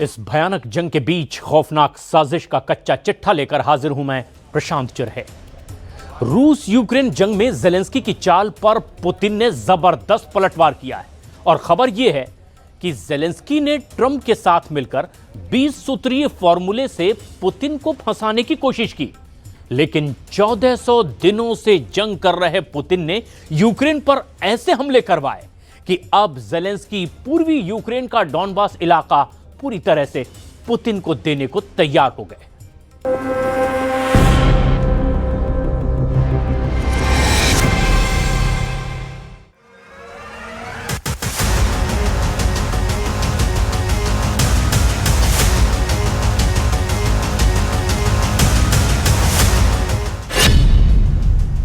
इस भयानक जंग के बीच खौफनाक साजिश का कच्चा चिट्ठा लेकर हाजिर हूं मैं, प्रशांत चिरहे। रूस यूक्रेन जंग में ज़ेलेंस्की की चाल पर पुतिन ने जबरदस्त पलटवार किया है और खबर यह है कि ज़ेलेंस्की ने ट्रंप के साथ मिलकर 20 सूत्रीय फॉर्मूले से पुतिन को फंसाने की कोशिश की, लेकिन 1400 दिनों से जंग कर रहे पुतिन ने यूक्रेन पर ऐसे हमले करवाए कि अब ज़ेलेंस्की पूर्वी यूक्रेन का डॉनबास इलाका पूरी तरह से पुतिन को देने को तैयार हो गए।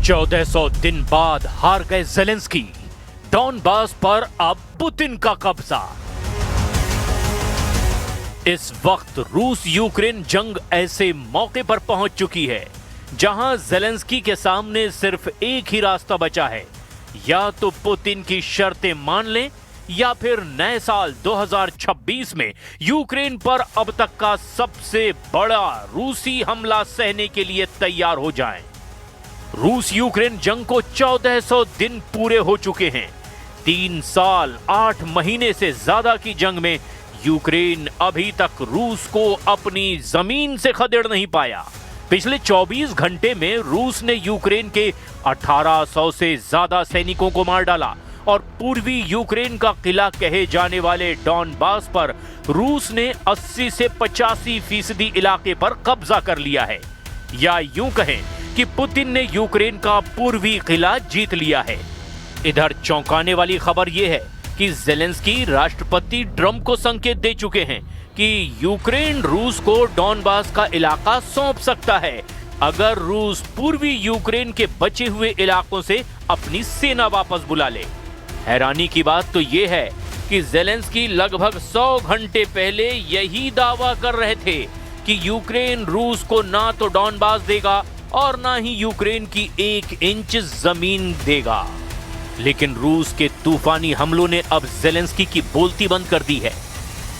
1400 दिन बाद हार गए ज़ेलेंस्की, डॉनबास पर अब पुतिन का कब्जा। इस वक्त रूस यूक्रेन जंग ऐसे मौके पर पहुंच चुकी है जहां ज़ेलेंस्की के सामने सिर्फ एक ही रास्ता बचा है, या तो पुतिन की शर्तें मान लें या फिर नए साल 2026 में यूक्रेन पर अब तक का सबसे बड़ा रूसी हमला सहने के लिए तैयार हो जाएं। रूस यूक्रेन जंग को 1400 दिन पूरे हो चुके हैं। 3 साल 8 महीने से ज्यादा की जंग में यूक्रेन अभी तक रूस को अपनी जमीन से खदेड़ नहीं पाया। पिछले 24 घंटे में रूस ने यूक्रेन के 1800 से ज्यादा सैनिकों को मार डाला और पूर्वी यूक्रेन का किला कहे जाने वाले डॉनबास पर रूस ने 80 से 85% इलाके पर कब्जा कर लिया है, या यूं कहें कि पुतिन ने यूक्रेन का पूर्वी किला जीत लिया है। इधर चौंकाने वाली खबर यह है कि ज़ेलेंस्की राष्ट्रपति ट्रंप को संकेत दे चुके हैं कि यूक्रेन रूस को डॉनबास का इलाका सौंप सकता है अगर रूस पूर्वी यूक्रेन के बचे हुए इलाकों से अपनी सेना वापस बुला ले। हैरानी की बात तो यह है कि ज़ेलेंस्की लगभग 100 घंटे पहले यही दावा कर रहे थे कि यूक्रेन रूस को ना तो डॉनबास देगा और ना ही यूक्रेन की 1 इंच जमीन देगा। लेकिन रूस के तूफानी हमलों ने अब ज़ेलेंस्की की बोलती बंद कर दी है।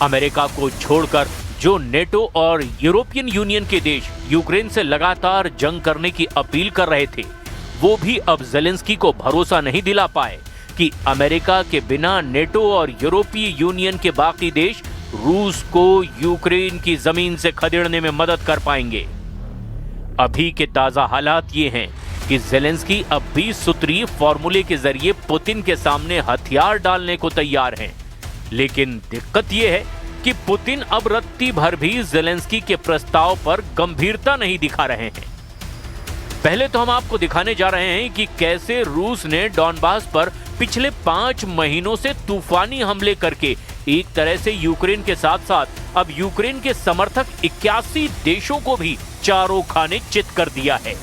अमेरिका को छोड़कर जो नेटो और यूरोपियन यूनियन के देश यूक्रेन से लगातार जंग करने की अपील कर रहे थे, वो भी अब ज़ेलेंस्की को भरोसा नहीं दिला पाए कि अमेरिका के बिना नेटो और यूरोपीय यूनियन के बाकी देश रूस को यूक्रेन की जमीन से खदेड़ने में मदद कर पाएंगे। अभी के ताजा हालात ये हैं कि ज़ेलेंस्की अब 20 सूत्रीय फॉर्मूले के जरिए पुतिन के सामने हथियार डालने को तैयार हैं। लेकिन दिक्कत यह है कि पुतिन अब रत्ती भर भी ज़ेलेंस्की के प्रस्ताव पर गंभीरता नहीं दिखा रहे हैं। पहले तो हम आपको दिखाने जा रहे हैं कि कैसे रूस ने डॉनबास पर पिछले 5 महीनों से तूफानी हमले करके एक तरह से यूक्रेन के साथ साथ अब यूक्रेन के समर्थक 81 देशों को भी चारों खाने चित कर दिया है।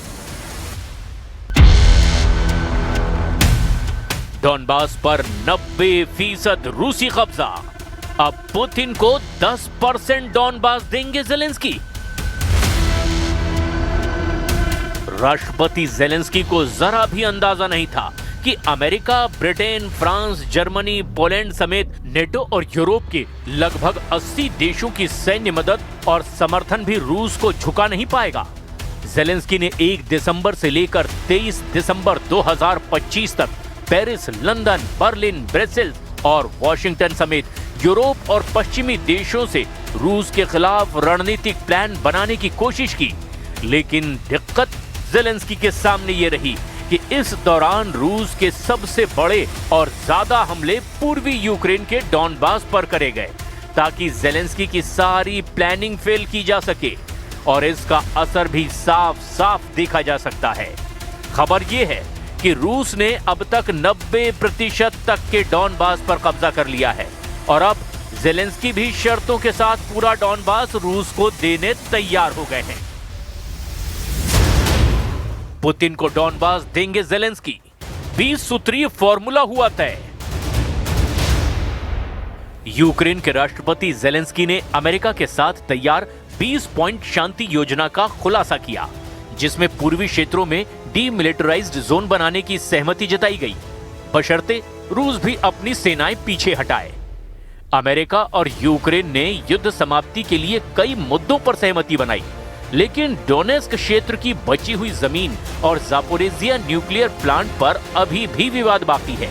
डॉनबास पर 90% रूसी कब्जा। अब पुतिन को 10% डॉनबास देंगे ज़ेलेंस्की। राष्ट्रपति ज़ेलेंस्की को जरा भी अंदाजा नहीं था कि America, Britain, France, Germany, Poland समेत नेटो और यूरोप के लगभग 80 देशों की सैन्य मदद और समर्थन भी रूस को झुका नहीं पाएगा। ज़ेलेंस्की ने 1 दिसंबर से लेकर 23 दिसंबर 2025 तक पेरिस, लंदन, बर्लिन, ब्रसेल्स और वॉशिंगटन समेत यूरोप और पश्चिमी देशों से रूस के खिलाफ रणनीतिक प्लान बनाने की कोशिश की, लेकिन दिक्कत ज़ेलेंस्की के सामने ये रही कि इस दौरान रूस के सबसे बड़े और ज्यादा हमले पूर्वी यूक्रेन के डॉनबास पर करे गए ताकि ज़ेलेंस्की की सारी प्लानिंग फेल की जा सके, और इसका असर भी साफ साफ देखा जा सकता है। खबर यह है कि रूस ने अब तक 90% तक के डॉनबास पर कब्जा कर लिया है और अब ज़ेलेंस्की भी शर्तों के साथ पूरा डॉनबास रूस को देने तैयार हो गए हैं। पुतिन को डॉनबास देंगे ज़ेलेंस्की, 20 सूत्रीय फॉर्मूला हुआ तय। यूक्रेन के राष्ट्रपति ज़ेलेंस्की ने अमेरिका के साथ तैयार 20 पॉइंट शांति योजना का खुलासा किया, जिसमें पूर्वी क्षेत्रों में डीमिलिटराइज्ड जोन बनाने की सहमति जताई गई, बशर्ते रूस भी अपनी सेनाएं पीछे हटाए। अमेरिका और यूक्रेन ने युद्ध समाप्ति के लिए कई मुद्दों पर सहमति बनाई, लेकिन डोनेस्क क्षेत्र की बची हुई जमीन और जापोरेजिया न्यूक्लियर प्लांट पर अभी भी विवाद बाकी है।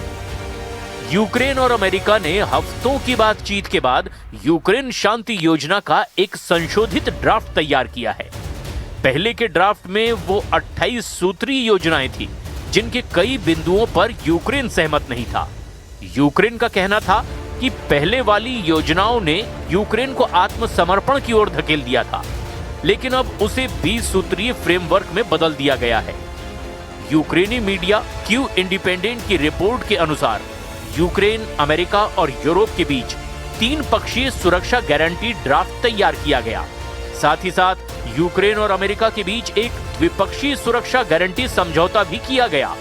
यूक्रेन और अमेरिका ने हफ्तों की बातचीत के बाद यूक्रेन शांति योजना का एक संशोधित ड्राफ्ट तैयार किया है। पहले के ड्राफ्ट में वो 28 सूत्रीय योजनाएं थी, जिनके कई बिंदुओं पर यूक्रेन सहमत नहीं था। यूक्रेन का कहना था कि पहले वाली योजनाओं ने यूक्रेन को आत्मसमर्पण की ओर धकेल दिया था, लेकिन अब उसे 20 सूत्रीय फ्रेमवर्क में बदल दिया गया है। यूक्रेनी मीडिया क्यू इंडिपेंडेंट की रिपोर्ट के अनुसार यूक्रेन, अमेरिका और यूरोप के बीच 3 पक्षीय सुरक्षा गारंटी ड्राफ्ट तैयार किया गया। साथ ही साथ यूक्रेन और अमेरिका के बीच एक द्विपक्षीय सुरक्षा गारंटी समझौता भी किया गया।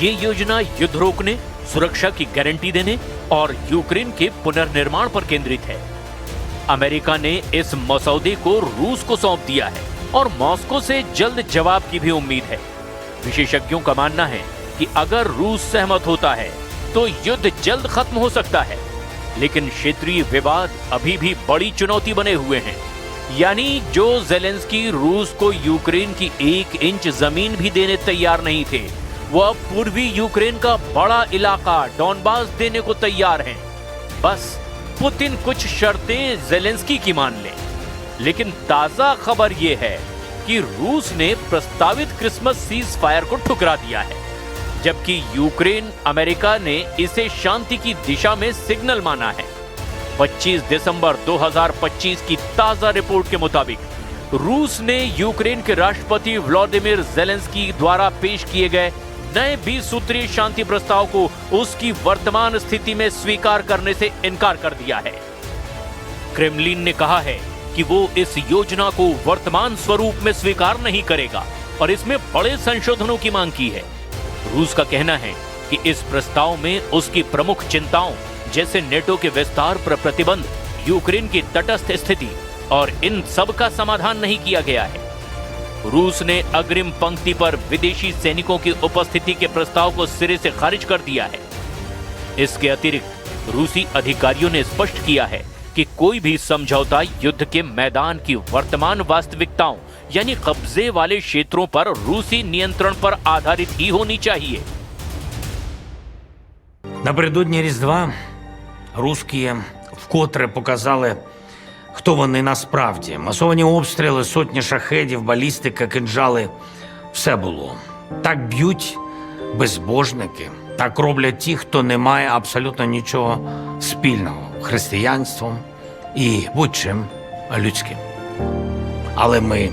ये योजना युद्ध रोकने, सुरक्षा की गारंटी देने और यूक्रेन के पुनर्निर्माण पर केंद्रित है। अमेरिका ने इस मसौदे को रूस को सौंप दिया है और मॉस्को से जल्द जवाब की भी उम्मीद है। विशेषज्ञों का मानना है कि अगर रूस सहमत होता है तो युद्ध जल्द खत्म हो सकता है, लेकिन क्षेत्रीय विवाद अभी भी बड़ी चुनौती बने हुए हैं। यानी जो ज़ेलेंस्की रूस को यूक्रेन की 1 इंच जमीन भी देने तैयार नहीं थे, वो अब पूर्वी यूक्रेन का बड़ा इलाका डॉनबास देने को तैयार हैं। बस पुतिन कुछ शर्तें ज़ेलेंस्की की मान ले। लेकिन ताजा खबर यह है कि रूस ने प्रस्तावित क्रिसमस सीज फायर को ठुकरा दिया है, जबकि यूक्रेन, अमेरिका ने इसे शांति की दिशा में सिग्नल माना है। 25 दिसंबर 2025 की ताजा रिपोर्ट के मुताबिक रूस ने यूक्रेन के राष्ट्रपति व्लादिमीर ज़ेलेंस्की द्वारा पेश किए गए नए 20 सूत्रीय शांति प्रस्ताव को उसकी वर्तमान स्थिति में स्वीकार करने से इनकार कर दिया है। क्रेमलिन ने कहा है कि वो इस योजना को वर्तमान स्वरूप में स्वीकार नहीं करेगा और इसमें बड़े संशोधनों की मांग की है। रूस का कहना है कि इस प्रस्ताव में उसकी प्रमुख चिंताओं जैसे नेटो के विस्तार पर प्रतिबंध, यूक्रेन की तटस्थ स्थिति और इन सब का समाधान नहीं किया गया है। रूस ने अग्रिम पंक्ति पर विदेशी सैनिकों की उपस्थिति के प्रस्ताव को सिरे से खारिज कर दिया है। इसके अतिरिक्त रूसी अधिकारियों ने स्पष्ट किया है कि कोई भी समझौता युद्ध के मैदान की वर्तमान वास्तविकताओं यानी कब्जे वाले क्षेत्रों पर रूसी नियंत्रण पर आधारित ही होनी चाहिए। Напередодні Різдва русські вкотре показали, хто вони насправді. Масовані обстріли, сотні шахедів, балістика, кинджали – все було. Так б'ють безбожники, так роблять ті, хто не має абсолютно нічого спільного – християнством і будь-чим людським. Але ми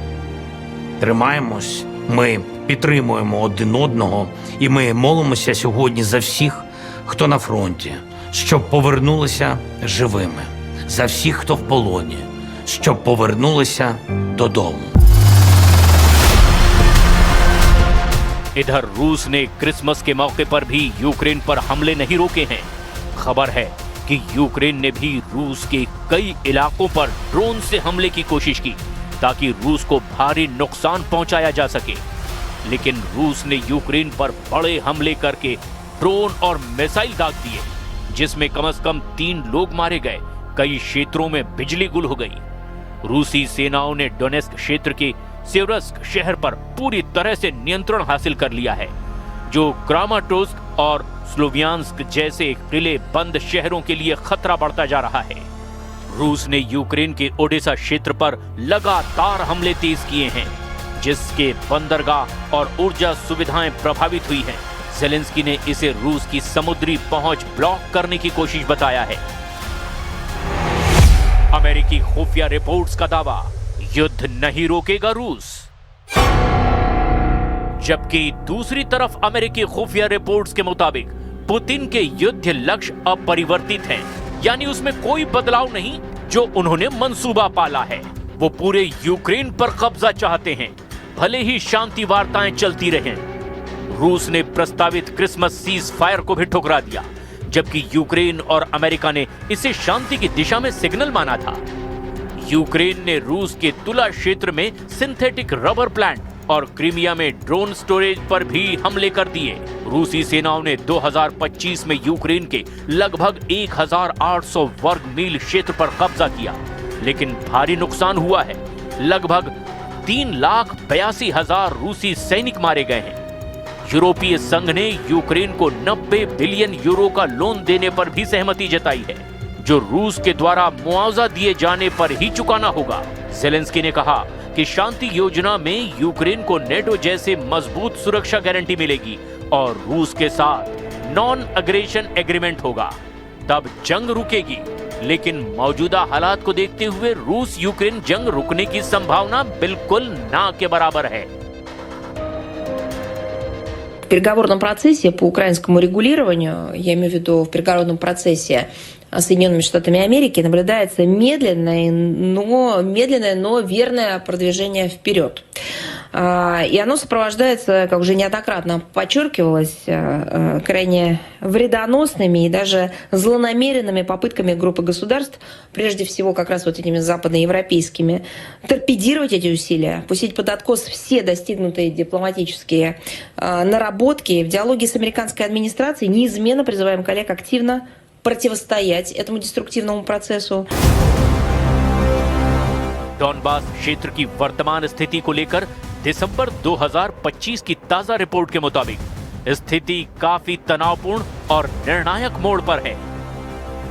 тримаємось, ми підтримуємо один одного і ми молимося сьогодні за всіх, хто на фронті, щоб повернулися живими, за всіх, хто в полоні, щоб повернулися додому. इधर रूस ने क्रिसमस के मौके पर भी यूक्रेन पर हमले नहीं रोके हैं। खबर है कि यूक्रेन ने भी रूस के कई इलाकों पर ड्रोन से हमले की कोशिश की ताकि रूस को भारी नुकसान पहुंचाया जा सके। लेकिन रूस ने यूक्रेन पर बड़े हमले करके ड्रोन और मिसाइल दाग दिए, जिसमें कम से कम 3 लोग मारे गए, कई क्षेत्रों में बिजली गुल हो गई। रूसी सेनाओं ने डोनेस्क क्षेत्र के सेवरस्क शहर पर पूरी तरह से नियंत्रण हासिल कर लिया है, जो क्रामाटोर्स्क और स्लोवियांस्क जैसे किले बंद शहरों के लिए खतरा बढ़ता जा रहा है। रूस ने यूक्रेन के ओडेसा क्षेत्र पर लगातार हमले तेज किए हैं, जिसके बंदरगाह और ऊर्जा सुविधाएं प्रभावित हुई हैं। ज़ेलेंस्की ने इसे रूस की समुद्री पहुंच ब्लॉक करने की कोशिश बताया है। अमेरिकी खुफिया रिपोर्ट्स का दावा, युद्ध नहीं रोकेगा रूस। जबकि दूसरी तरफ अमेरिकी खुफिया रिपोर्ट्स के मुताबिक पुतिन के युद्ध लक्ष्य अपरिवर्तित हैं, यानी उसमें कोई बदलाव नहीं जो उन्होंने मंसूबा पाला है। वो पूरे यूक्रेन पर कब्जा चाहते हैं, भले ही शांति वार्ताएं चलती रहें। रूस ने प्रस्तावित क्रिसमस सीज फायर को भी ठुकरा दिया, जबकि यूक्रेन और अमेरिका ने इसे शांति की दिशा में सिग्नल माना था। यूक्रेन ने रूस के तुला क्षेत्र में सिंथेटिक रबर प्लांट और क्रीमिया में ड्रोन स्टोरेज पर भी हमले कर दिए। रूसी सेनाओं ने 2025 में यूक्रेन के लगभग 1800 वर्ग मील क्षेत्र पर कब्जा किया, लेकिन भारी नुकसान हुआ है। लगभग 3,82,000 रूसी सैनिक मारे गए हैं। यूरोपीय संघ ने यूक्रेन को 90 बिलियन यूरो का लोन देने पर भी सहमति जताई है, जो रूस के द्वारा मुआवजा दिए जाने पर ही चुकाना होगा। ज़ेलेंस्की ने कहा कि शांति योजना में यूक्रेन को नेटो जैसे मजबूत सुरक्षा गारंटी मिलेगी और रूस के साथ नॉन अग्रेशन एग्रीमेंट होगा, तब जंग रुकेगी। लेकिन मौजूदा हालात को देखते हुए रूस यूक्रेन जंग रुकने की संभावना बिल्कुल ना के बराबर है। В переговорном процессе по украинскому регулированию, я имею в виду в переговорном процессе Соединенными Штатами Америки, наблюдается медленное, но верное продвижение вперед. И оно сопровождается, как уже неоднократно подчеркивалось, крайне вредоносными и даже злонамеренными попытками группы государств, прежде всего как раз вот этими западноевропейскими, торпедировать эти усилия, пустить под откос все достигнутые дипломатические наработки. В диалоге с американской администрацией неизменно призываем коллег активно противостоять этому деструктивному процессу. डॉनबास क्षेत्र की वर्तमान स्थिति को लेकर दिसंबर 2025 की ताजा रिपोर्ट के मुताबिक स्थिति काफी तनावपूर्ण और निर्णायक मोड़ पर है।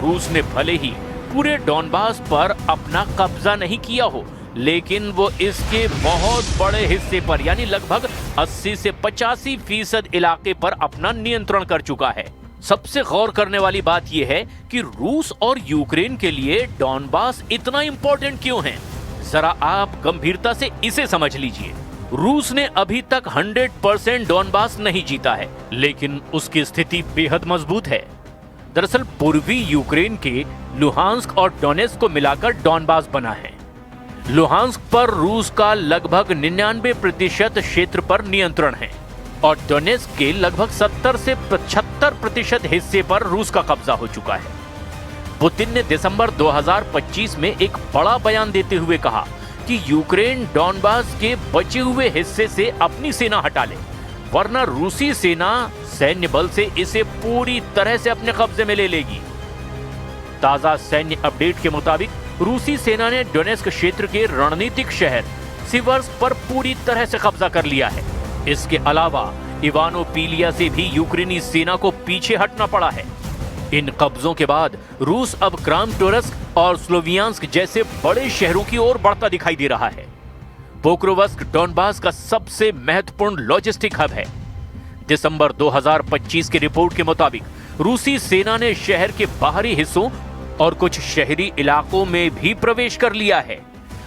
रूस ने भले ही पूरे डॉनबास पर अपना कब्जा नहीं किया हो, लेकिन वो इसके बहुत बड़े हिस्से पर यानी लगभग 80 से 85% इलाके पर अपना नियंत्रण कर चुका है। सबसे गौर करने वाली बात यह है कि रूस और यूक्रेन के लिए डॉनबास इतना इंपॉर्टेंट क्यों है। जरा आप गंभीरता से इसे समझ लीजिए। रूस ने अभी तक 100% डॉनबास नहीं जीता है, लेकिन उसकी स्थिति बेहद मजबूत है। दरअसल पूर्वी यूक्रेन के लुहांस्क और डोनेस्क को मिलाकर डॉनबास बना है। लुहांस्क पर रूस का लगभग 99% क्षेत्र पर नियंत्रण है और डोनेस्क के लगभग 70 से 75% हिस्से पर रूस का कब्जा हो चुका है। पुतिन ने दिसंबर 2025 में एक बड़ा बयान देते हुए कहा कि यूक्रेन डॉनबास के बचे हुए हिस्से से अपनी सेना हटा ले, वरना रूसी सेना सैन्य बल से इसे पूरी तरह से अपने कब्जे में ले लेगी। ताजा सैन्य अपडेट के मुताबिक रूसी सेना ने डोनेस्क क्षेत्र के रणनीतिक शहर सिवर्स्क पर पूरी तरह से कब्जा कर लिया है। इसके अलावा इवानोपिलिया से भी यूक्रेनी सेना को पीछे हटना पड़ा है। इन कब्जों के बाद रूस अब क्रामाटोर्स्क और स्लोवियांस्क जैसे बड़े शहरों की ओर बढ़ता दिखाई दे रहा है। पोक्रोवस्क डॉनबास का सबसे महत्वपूर्ण लॉजिस्टिक हब है। दिसंबर 2025 की रिपोर्ट के मुताबिक रूसी सेना ने शहर के बाहरी हिस्सों और कुछ शहरी इलाकों में भी प्रवेश कर लिया है।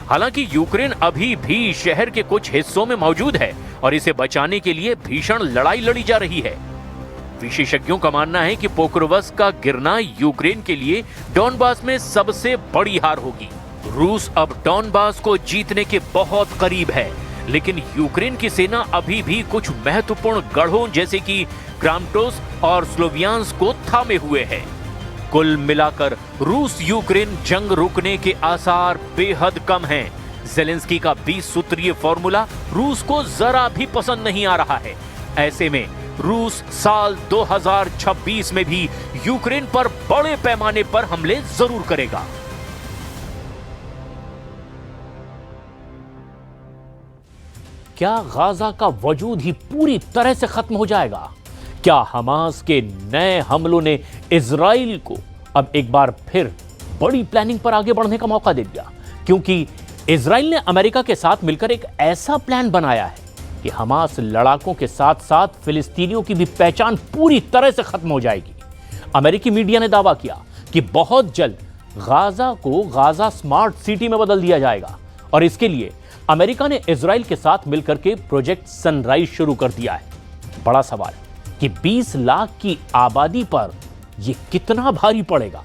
हालांकि यूक्रेन अभी भी शहर के कुछ हिस्सों में मौजूद है और इसे बचाने के लिए भीषण लड़ाई लड़ी जा रही है। विशेषज्ञों का मानना है कि पोक्रोवस्क का गिरना यूक्रेन के लिए डॉनबास में सबसे बड़ी हार होगी। रूस अब डॉनबास को जीतने के बहुत करीब है, लेकिन यूक्रेन की सेना अभी भी कुछ महत्वपूर्ण गढ़ों जैसे कि क्रामाटोर्स्क और स्लोवियांस्क को थामे हुए है। कुल मिलाकर रूस यूक्रेन जंग रुकने के आसार बेहद कम हैं। ज़ेलेंस्की का 20 सूत्रीय फॉर्मूला रूस को जरा भी पसंद नहीं आ रहा है। ऐसे में रूस साल 2026 में भी यूक्रेन पर बड़े पैमाने पर हमले जरूर करेगा। क्या गाजा का वजूद ही पूरी तरह से खत्म हो जाएगा? क्या हमास के नए हमलों ने इजराइल को अब एक बार फिर बड़ी प्लानिंग पर आगे बढ़ने का मौका दे दिया? क्योंकि इजराइल ने अमेरिका के साथ मिलकर एक ऐसा प्लान बनाया है कि हमास लड़ाकों के साथ साथ फिलिस्तीनियों की भी पहचान पूरी तरह से खत्म हो जाएगी। अमेरिकी मीडिया ने दावा किया कि बहुत जल्द गाजा को गाजा स्मार्ट सिटी में बदल दिया जाएगा और इसके लिए अमेरिका ने इजराइल के साथ मिलकर के प्रोजेक्ट सनराइज शुरू कर दिया है। बड़ा सवाल कि 20 लाख की आबादी पर यह कितना भारी पड़ेगा?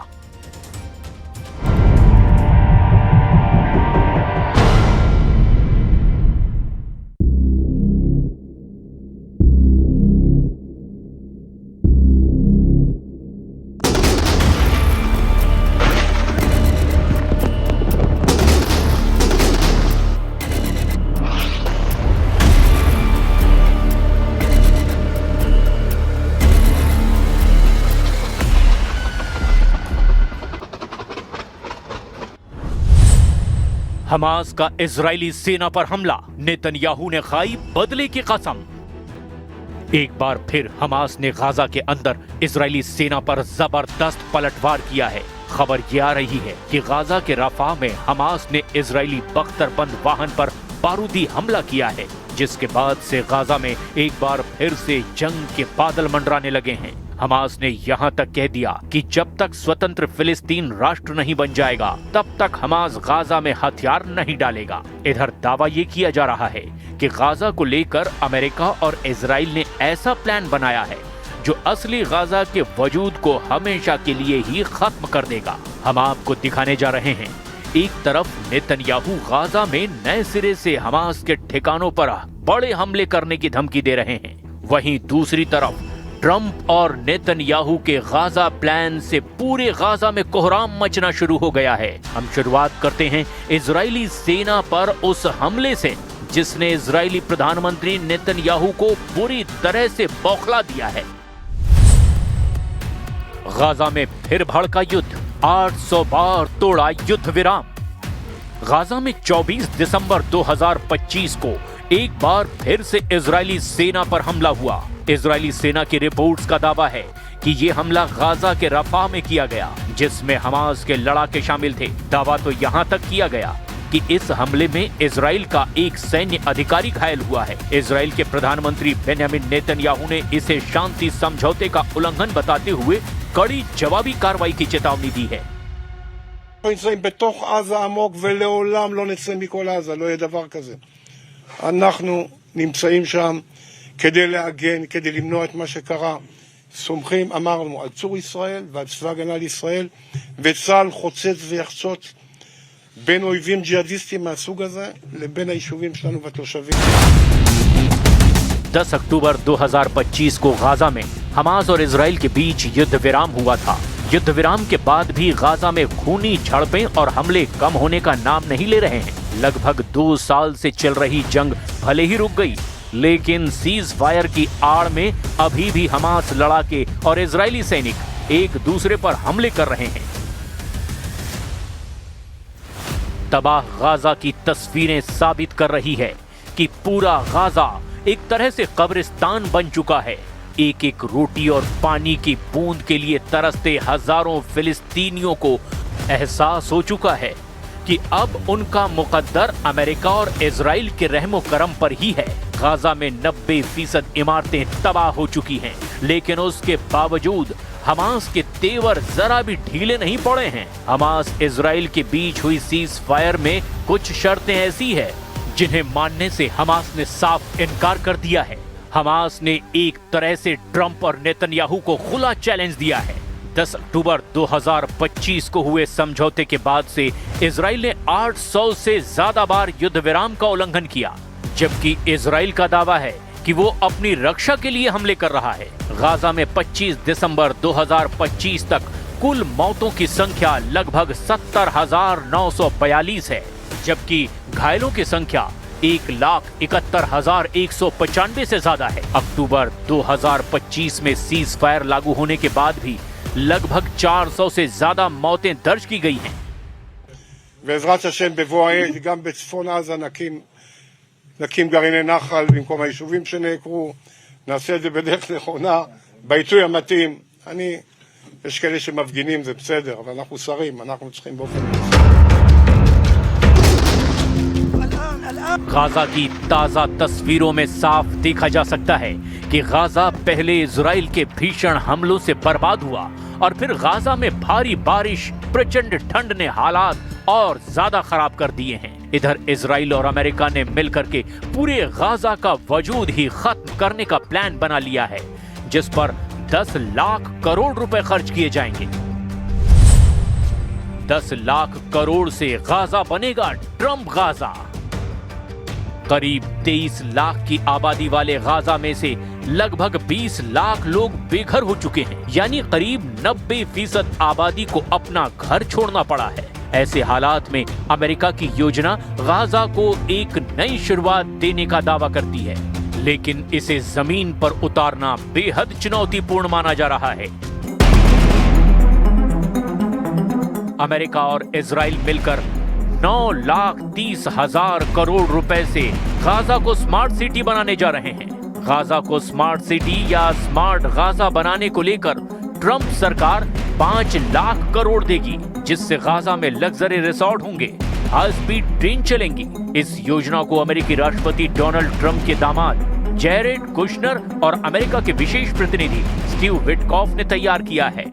हमास का इजरायली सेना पर हमला, नेतन्याहू ने खाई बदले की कसम। एक बार फिर हमास ने गाजा के अंदर इजरायली सेना पर जबरदस्त पलटवार किया है। खबर यह आ रही है कि गाजा के रफा में हमास ने इजरायली बख्तरबंद वाहन पर बारूदी हमला किया है, जिसके बाद से गाजा में एक बार फिर से जंग के बादल मंडराने लगे हैं। हमास ने यहाँ तक कह दिया कि जब तक स्वतंत्र फिलिस्तीन राष्ट्र नहीं बन जाएगा तब तक हमास गाजा में हथियार नहीं डालेगा। इधर दावा ये किया जा रहा है कि गाजा को लेकर अमेरिका और इजराइल ने ऐसा प्लान बनाया है जो असली गाजा के वजूद को हमेशा के लिए ही खत्म कर देगा। हम आपको दिखाने जा रहे हैं, एक तरफ नेतन्याहू गाजा में नए सिरे से हमास के ठिकानों पर बड़े हमले करने की धमकी दे रहे हैं, वहीं दूसरी तरफ ट्रंप और नेतन्याहू के गाजा प्लान से पूरे गाजा में कोहराम मचना शुरू हो गया है। हम शुरुआत करते हैं इजरायली सेना पर उस हमले से जिसने इजरायली प्रधानमंत्री नेतन्याहू को बुरी तरह से बौखला दिया है। गाजा में फिर भड़का युद्ध, 800 बार तोड़ा युद्ध विराम। गाजा में 24 दिसंबर 2025 को एक बार फिर से इजरायली सेना पर हमला हुआ। इजरायली सेना की रिपोर्ट्स का दावा है कि ये हमला गाजा के रफा में किया गया, जिसमें हमास के लड़ाके शामिल थे। दावा तो यहाँ तक किया गया कि इस हमले में इजराइल का एक सैन्य अधिकारी घायल हुआ है। इजराइल के प्रधानमंत्री बेंयामिन नेतन्याहू ने इसे शांति समझौते का उल्लंघन बताते हुए कड़ी जवाबी कार्रवाई की चेतावनी दी है। נמצאים בתוך עזה עמוק ולעולם לא נצא מכל עזה, לא יהיה דבר כזה. אנחנו נמצאים שם כדי להגן, כדי למנוע את מה שקרה. סומכים, אמרנו, על צור ישראל ועל צבא הגנה לישראל, וצה"ל חוצץ ויחצוץ בין אויבים ג'יהאדיסטים מהסוג הזה לבין היישובים שלנו והתושבים. 10 अक्टूबर 2025 को गाजा में हमास और इजराइल के बीच युद्ध विराम हुआ था। युद्ध विराम के बाद भी गाजा में खूनी झड़पें और हमले कम होने का नाम नहीं ले रहे हैं। लगभग 2 साल से चल रही जंग भले ही रुक गई, लेकिन सीज फायर की आड़ में अभी भी हमास लड़ाके और इजरायली सैनिक एक दूसरे पर हमले कर रहे हैं। तबाह गाजा की तस्वीरें साबित कर रही है कि पूरा गाजा एक तरह से कब्रिस्तान बन चुका है। एक एक रोटी और पानी की बूंद के लिए तरसते हजारों फिलिस्तीनियों को एहसास हो चुका है कि अब उनका मुकद्दर अमेरिका और इजराइल के रहमो करम पर ही है। गाजा में 90% इमारतें तबाह हो चुकी हैं, लेकिन उसके बावजूद हमास के तेवर जरा भी ढीले नहीं पड़े हैं। हमास इजराइल के बीच हुई सीज फायर में कुछ शर्तें ऐसी है जिन्हें मानने से हमास ने साफ इनकार कर दिया है। हमास ने एक तरह से ट्रंप और नेतन्याहू को खुला चैलेंज दिया है। 10 अक्टूबर 2025 को हुए समझौते के बाद से इजराइल ने 800 से ज्यादा बार युद्ध विराम का उल्लंघन किया, जबकि इजराइल का दावा है कि वो अपनी रक्षा के लिए हमले कर रहा है। गाजा में 25 दिसंबर 2025 तक कुल मौतों की संख्या लगभग 70,942 है, जबकि घायलों की संख्या 1,71,195 से ज्यादा है। अक्टूबर 2025 में सीज फायर लागू होने के बाद भी लगभग 400 से ज्यादा मौतें दर्ज की गई हैं। בעזרת השם בבוא העת גם בצפון עזה נקים גרעיני נחל במקום היישובים שנעקרו. נעשה את זה בדרך נכונה, בעיתוי המתאים. יש כאלה שמפגינים, זה בסדר, אבל אנחנו שרים, אנחנו צריכים באופן गाजा की ताजा तस्वीरों में साफ देखा जा सकता है कि गाजा पहले इजराइल के भीषण हमलों से बर्बाद हुआ और फिर गाजा में भारी बारिश, प्रचंड ठंड ने हालात और ज्यादा खराब कर दिए हैं। इधर इजराइल और अमेरिका ने मिलकर के पूरे गाजा का वजूद ही खत्म करने का प्लान बना लिया है, जिस पर 10 लाख करोड़ रुपए खर्च किए जाएंगे। 10 लाख करोड़ से गाजा बनेगा ट्रंप गाजा। करीब 23 लाख की आबादी वाले गाजा में से लगभग 20 लाख लोग बेघर हो चुके हैं, यानी करीब 90% आबादी को अपना घर छोड़ना पड़ा है। ऐसे हालात में अमेरिका की योजना गाजा को एक नई शुरुआत देने का दावा करती है, लेकिन इसे जमीन पर उतारना बेहद चुनौतीपूर्ण माना जा रहा है। अमेरिका और इजराइल मिलकर 9,30,000 करोड़ रुपए से गाजा को स्मार्ट सिटी बनाने जा रहे हैं। गाजा को स्मार्ट सिटी या स्मार्ट गाजा बनाने को लेकर ट्रंप सरकार 5 लाख करोड़ देगी, जिससे गाजा में लग्जरी रिसोर्ट होंगे, हाई स्पीड ट्रेन चलेंगी। इस योजना को अमेरिकी राष्ट्रपति डोनाल्ड ट्रंप के दामाद जेरेड कुशनर और अमेरिका के विशेष प्रतिनिधि स्टीव विटकॉफ ने तैयार किया है।